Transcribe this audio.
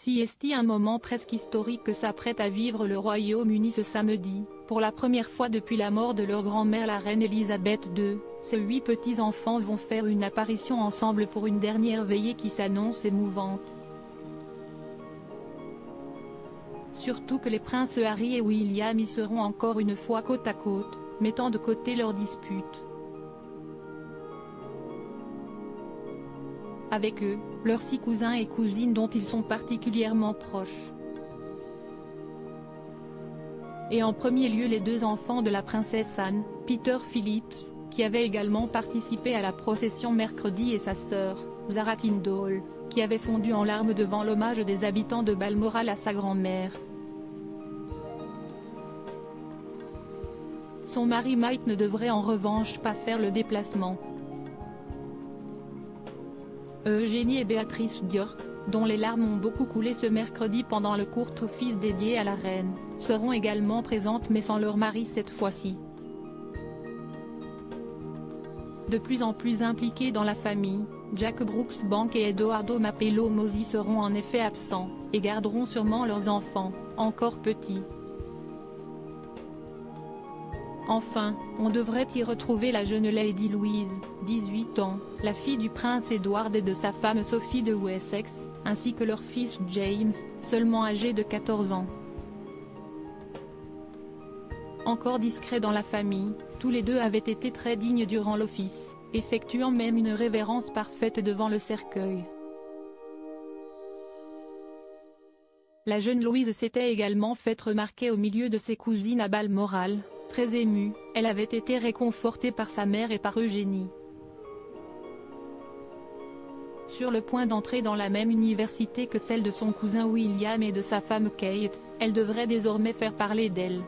CST, un moment presque historique que s'apprête à vivre le Royaume-Uni ce samedi. Pour la première fois depuis la mort de leur grand-mère la reine Elisabeth II, ces 8 petits-enfants vont faire une apparition ensemble pour une dernière veillée qui s'annonce émouvante. Surtout que les princes Harry et William y seront encore une fois côte à côte, mettant de côté leurs disputes. Avec eux, leurs 6 cousins et cousines dont ils sont particulièrement proches. Et en premier lieu les 2 enfants de la princesse Anne, Peter Phillips, qui avait également participé à la procession mercredi, et sa sœur, Zara Tindall, qui avait fondu en larmes devant l'hommage des habitants de Balmoral à sa grand-mère. Son mari Mike ne devrait en revanche pas faire le déplacement. Eugénie et Béatrice Bjork, dont les larmes ont beaucoup coulé ce mercredi pendant le court office dédié à la reine, seront également présentes mais sans leur mari cette fois-ci. De plus en plus impliqués dans la famille, Jack Brooksbank et Edoardo Mapello Mosey seront en effet absents, et garderont sûrement leurs enfants, encore petits. Enfin, on devrait y retrouver la jeune Lady Louise, 18 ans, la fille du prince Edward et de sa femme Sophie de Wessex, ainsi que leur fils James, seulement âgé de 14 ans. Encore discrets dans la famille, tous les 2 avaient été très dignes durant l'office, effectuant même une révérence parfaite devant le cercueil. La jeune Louise s'était également faite remarquer au milieu de ses cousines à Balmoral. Très émue, elle avait été réconfortée par sa mère et par Eugénie. Sur le point d'entrer dans la même université que celle de son cousin William et de sa femme Kate, elle devrait désormais faire parler d'elle.